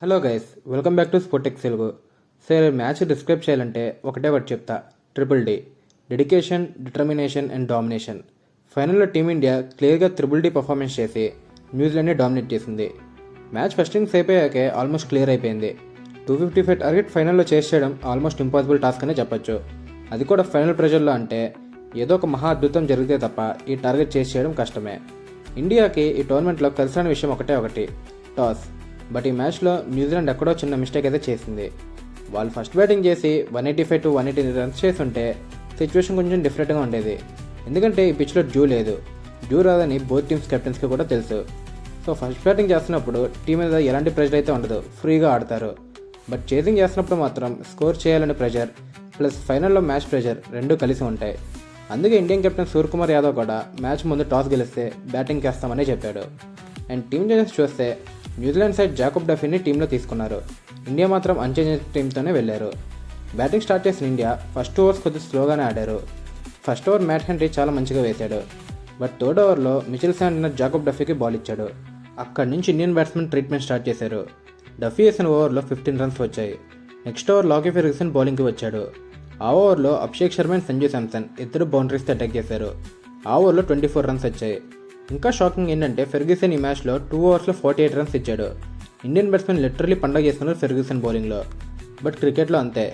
Hello guys, welcome back to Sportex Telugu. Sir, match describe చేయాలంటే ఒకటే ఒకటి చెప్తా. Triple D, dedication, determination and domination. ఫైనల్లో టీమిండియా క్లియర్గా ట్రిపుల్ డి పర్ఫార్మెన్స్ చేసి న్యూజిలాండ్ని డామినేట్ చేసింది. మ్యాచ్ ఫస్ట్ ఇన్నింగ్స్ అయిపోయాకే ఆల్మోస్ట్ క్లియర్ అయిపోయింది. 255 టార్గెట్ ఫైనల్లో చేయడం ఆల్మోస్ట్ ఇంపాసిబుల్ టాస్క్ అనే చెప్పొచ్చు. అది కూడా ఫైనల్ ప్రెషర్లో అంటే ఏదో ఒక మహా అద్భుతం జరిగితే తప్ప ఈ టార్గెట్ చేయడం కష్టమే. ఇండియాకి ఈ టోర్నమెంట్లో కలిసిన విషయం ఒకటి టాస్. బట్ ఈ మ్యాచ్లో న్యూజిలాండ్ ఎక్కడో చిన్న మిస్టేక్ అయితే చేసింది. వాళ్ళు ఫస్ట్ బ్యాటింగ్ చేసి 185 to 180 రన్స్ చేస్తుంటే సిచ్యువేషన్ కొంచెం డిఫరెంట్గా ఉండేది. ఎందుకంటే ఈ పిచ్లో డ్యూ లేదు. డ్యూ రాదని బోత్ టీమ్స్ కెప్టెన్స్కి కూడా తెలుసు. సో ఫస్ట్ బ్యాటింగ్ చేస్తున్నప్పుడు టీం మీద ఎలాంటి ప్రెషర్ అయితే ఉండదు, ఫ్రీగా ఆడతారు. బట్ చేసింగ్ చేస్తున్నప్పుడు మాత్రం స్కోర్ చేయాలనే ప్రెషర్ ప్లస్ ఫైనల్లో మ్యాచ్ ప్రెషర్ రెండూ కలిసి ఉంటాయి. అందుకే ఇండియన్ కెప్టెన్ సూర్యకుమార్ యాదవ్ కూడా మ్యాచ్ ముందు టాస్ గెలిస్తే బ్యాటింగ్ చేస్తామని చెప్పాడు. అండ్ టీమ్ చేంజెస్ చూస్తే న్యూజిలాండ్ సైడ్ జాకబ్ డఫీని టీంలో తీసుకున్నారు. ఇండియా మాత్రం అన్చేంజ్ టీంతోనే వెళ్ళారు. బ్యాటింగ్ స్టార్ట్ చేసిన ఇండియా ఫస్ట్ ఓవర్స్ కొద్దిగా స్లోగానే ఆడారు. ఫస్ట్ ఓవర్ మ్యాట్ హెన్రీ చాలా మంచిగా వేశాడు. బట్ థర్డ్ ఓవర్లో మిచెల్ శాంట్నర్ జాకబ్ డఫీకి బాల్ ఇచ్చాడు. అక్కడి నుంచి ఇండియన్ బ్యాట్స్మెన్ ట్రీట్మెంట్ స్టార్ట్ చేశారు. డఫీ వేసిన ఓవర్లో 15 రన్స్ వచ్చాయి. నెక్స్ట్ ఓవర్ లాకీ ఫెర్గ్యూసన్ బౌలింగ్కి వచ్చాడు. ఆ ఓవర్లో అభిషేక్ శర్మ అండ్ సంజు శాంసన్ ఇద్దరు బౌండరీస్తో అటాక్ చేశారు. ఆ ఓవర్లో 24 రన్స్ వచ్చాయి. ఇంకా షాకింగ్ ఏంటంటే ఫెర్గ్యూసన్ ఈ మ్యాచ్లో 2 ఓవర్స్లో 48 రన్స్ ఇచ్చాడు. ఇండియన్ బ్యాట్స్మెన్ లిటరలీ పండగ చేస్తున్నారు ఫెర్గ్యూసన్ బౌలింగ్లో. బట్ క్రికెట్లో అంతే,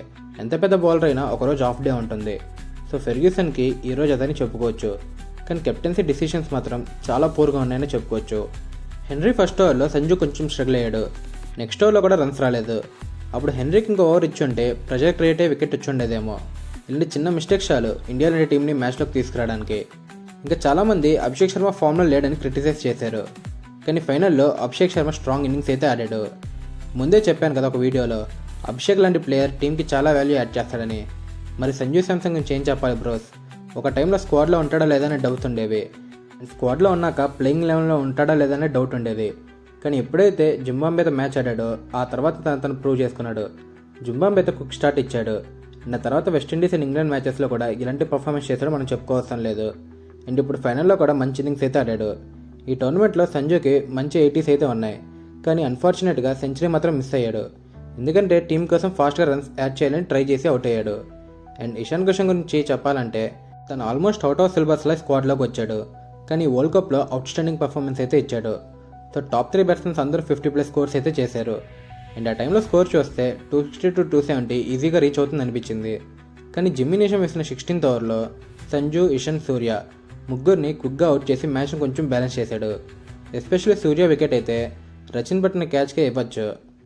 ఎంత పెద్ద బౌలర్ అయినా ఒకరోజు ఆఫ్ డే ఉంటుంది. సో ఫెర్గ్యూసన్కి ఈరోజు అదని చెప్పుకోవచ్చు. కానీ కెప్టెన్సీ డిసిషన్స్ మాత్రం చాలా పూర్గా ఉన్నాయని చెప్పుకోవచ్చు. హెన్రీ ఫస్ట్ ఓవర్లో సంజు కొంచెం స్ట్రగుల్ అయ్యాడు. నెక్స్ట్ ఓవర్లో కూడా రన్స్ రాలేదు. అప్పుడు హెన్రీకి ఇంకో ఓవర్ ఇచ్చుంటే ప్రెజర్ క్రియేట్ అయ్యి వికెట్ ఇచ్చుండేదేమో. ఇలాంటి చిన్న మిస్టేక్స్ చాలు ఇండియా లాంటి టీంని మ్యాచ్లోకి తీసుకురావడానికి. ఇంకా చాలామంది అభిషేక్ శర్మ ఫామ్లో లేడని క్రిటిసైజ్ చేశారు. కానీ ఫైనల్లో అభిషేక్ శర్మ స్ట్రాంగ్ ఇన్నింగ్స్ అయితే ఆడాడు. ముందే చెప్పాను కదా ఒక వీడియోలో, అభిషేక్ లాంటి ప్లేయర్ టీంకి చాలా వాల్యూ యాడ్ చేస్తాడని. మరి సంజు శాంసన్ గురించి ఏం చెప్పాలి బ్రోస్? ఒక టైంలో స్క్వాడ్లో ఉంటాడా లేదనే డౌట్స్ ఉండేవి. స్క్వాడ్లో ఉన్నాక ప్లేయింగ్ లెవెల్లో ఉంటాడా లేదనే డౌట్ ఉండేది. కానీ ఎప్పుడైతే జింబాబ్వేతో మ్యాచ్ ఆడాడో ఆ తర్వాత తను ప్రూవ్ చేసుకున్నాడు. జింబాబ్వేతో క్విక్ స్టార్ట్ ఇచ్చాడు. అండ్ తర్వాత వెస్టిండీస్ అండ్ ఇంగ్లాండ్ మ్యాచెస్లో కూడా ఇలాంటి పర్ఫార్మెన్స్ చేశాడో మనం చెప్పుకోవసం లేదు. అండ్ ఇప్పుడు ఫైనల్లో కూడా మంచి ఇన్నింగ్స్ అయితే ఆడాడు. ఈ టోర్నమెంట్లో సంజుకి మంచి 80s అయితే ఉన్నాయి. కానీ అన్ఫార్చునేట్గా సెంచరీ మాత్రం మిస్ అయ్యాడు. ఎందుకంటే టీం కోసం ఫాస్ట్గా రన్స్ యాడ్ చేయాలని ట్రై చేసి అవుట్ అయ్యాడు. అండ్ ఇషాన్ కిషన్ గురించి చెప్పాలంటే తను ఆల్మోస్ట్ అవుట్ ఆఫ్ సిలబస్లో స్క్వాడ్లోకి వచ్చాడు. కానీ వరల్డ్ కప్లో అవుట్ స్టాండింగ్ పర్ఫార్మెన్స్ అయితే ఇచ్చాడు. సో టాప్ 3 బ్యాట్స్మెన్స్ అందరూ 50+ స్కోర్స్ అయితే చేశారు. అండ్ ఆ టైంలో స్కోర్ చూస్తే 260 to 270 ఈజీగా రీచ్ అవుతుంది అనిపించింది. కానీ జిమ్మినేషన్ వేసిన 16th ఓవర్లో సంజు, ఇషాన్, సూర్య ముగ్గురిని క్విక్గా అవుట్ చేసి మ్యాచ్ను కొంచెం బ్యాలెన్స్ చేశాడు. ఎస్పెషల్లీ సూర్య వికెట్ అయితే రచిన్ పట్టిన క్యాచ్కే ఇవ్వచ్చు.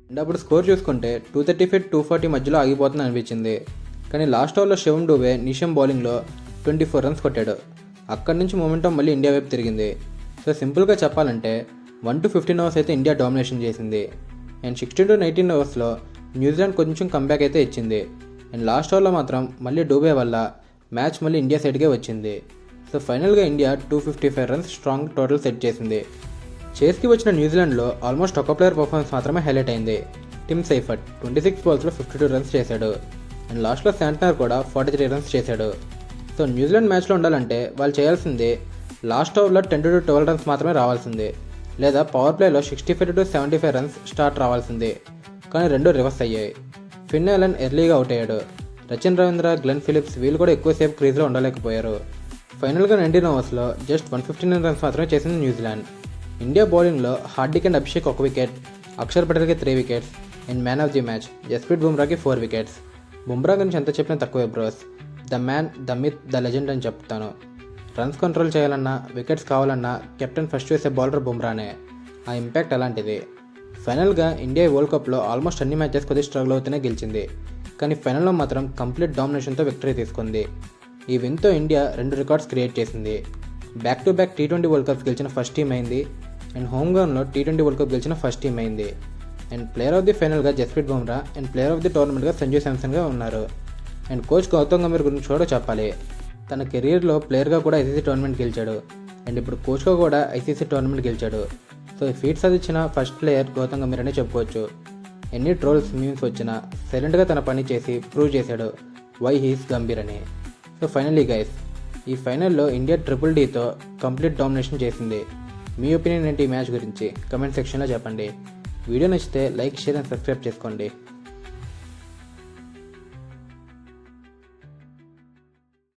అండ్ అప్పుడు స్కోర్ చూసుకుంటే 235 to 240 మధ్యలో ఆగిపోతుంది అనిపించింది. కానీ లాస్ట్ ఓవర్లో శివం డూబే నిషం బౌలింగ్లో 24 రన్స్ కొట్టాడు. అక్కడి నుంచి మొమెంటం మళ్ళీ ఇండియా వైపు తిరిగింది. సో సింపుల్గా చెప్పాలంటే 1 to 15 అవర్స్ అయితే ఇండియా డామినేషన్ చేసింది. అండ్ 16 to 19 అవర్స్లో న్యూజిలాండ్ కొంచెం కంబ్యాక్ అయితే ఇచ్చింది. అండ్ లాస్ట్ ఓవర్లో మాత్రం మళ్ళీ డూబే వల్ల మ్యాచ్ మళ్ళీ ఇండియా సైడ్కే వచ్చింది. సో ఫైనల్గా India 255 runs strong total set చేసింది. చేస్కి వచ్చిన న్యూజిలాండ్లో ఆల్మోస్ట్ ఒక ప్లేయర్ పర్ఫార్మెన్స్ మాత్రమే హైలైట్ అయింది. టిమ్ సైఫర్ట్ 26 బాల్స్లో 52 రన్స్ చేశాడు. అండ్ లాస్ట్లో శాంట్నర్ కూడా 43 రన్స్ చేశాడు. సో న్యూజిలాండ్ మ్యాచ్లో ఉండాలంటే వాళ్ళు చేయాల్సింది లాస్ట్ ఓవర్లో 10 to 12 రన్స్ మాత్రమే రావాల్సింది, లేదా పవర్ ప్లేలో 65 to 75 రన్స్ స్టార్ట్ రావాల్సింది. కానీ రెండు రివర్స్ అయ్యాయి. ఫిన్ అలన్ ఎర్లీగా అవుట్ అయ్యాడు. రచిన్ రవీంద్ర, గ్లెన్ ఫిలిప్స్ వీళ్ళు కూడా ఎక్కువసేపు క్రీజ్లో ఉండలేకపోయారు. ఫైనల్గా 19 ఓవర్స్లో జస్ట్ 159 రన్స్ మాత్రమే చేసింది న్యూజిలాండ్. ఇండియా బౌలింగ్లో హార్దిక్ అండ్ అభిషేక్ 1 వికెట్, అక్షర్ పటేల్కి 3 wickets and man of the match Jasprit బుమ్రాకి 4 వికెట్స్. బుమ్రా గురించి ఎంత చెప్పినా తక్కువే bros. The man, the myth, the legend అని చెప్తాను. రన్స్ కంట్రోల్ చేయాలన్నా, వికెట్స్ కావాలన్నా కెప్టెన్ ఫస్ట్ వేసే బౌలర్ బుమ్రానే. ఆ ఇంపాక్ట్ అలాంటిది. ఫైనల్గా ఇండియా వరల్డ్ కప్లో ఆల్మోస్ట్ అన్ని మ్యాచెస్ కొద్దిగా స్ట్రగుల్ అవుతూనే గెలిచింది. కానీ ఫైనల్లో మాత్రం కంప్లీట్ డామినేషన్తో విక్టరీ తీసుకుంది. ఈ విన్తో ఇండియా 2 రికార్డ్స్ క్రియేట్ చేసింది. Back to back T20 world cups గెలిచిన ఫస్ట్ టీం అయింది. అండ్ హోమ్ గ్రౌండ్లో T20 వరల్డ్ కప్ గెలిచిన ఫస్ట్ టీం అయింది. అండ్ ప్లేయర్ ఆఫ్ ది ఫైనల్గా Jasprit Bumrah and player of the టోర్నమెంట్గా సంజు శాంసన్గా ఉన్నారు. అండ్ కోచ్ గౌతమ్ గంభీర్ గురించి కూడా చెప్పాలి. తన కెరీర్లో ప్లేయర్గా కూడా ICC టోర్నమెంట్ గెలిచాడు. అండ్ ఇప్పుడు కోచ్గా కూడా ICC టోర్నమెంట్ గెలిచాడు. సో ఈ ఫీట్ సాధించిన ఫస్ట్ ప్లేయర్ గౌతమ్ గంభీర్ అనే చెప్పుకోవచ్చు. ఎన్ని ట్రోల్స్, మీమ్స్ వచ్చినా సైలెంట్గా తన పని చేసి ప్రూవ్ చేశాడు వై హీస్ గంభీర్ అని. సో ఫైనల్లీ గైస్, ఈ ఫైనల్లో ఇండియా ట్రిపుల్ డీతో కంప్లీట్ డామినేషన్ చేసింది. మీ ఒపీనియన్ ఏంటి ఈ మ్యాచ్ గురించి కమెంట్ సెక్షన్లో చెప్పండి. వీడియో నచ్చితే లైక్, షేర్ అండ్ సబ్స్క్రైబ్ చేసుకోండి.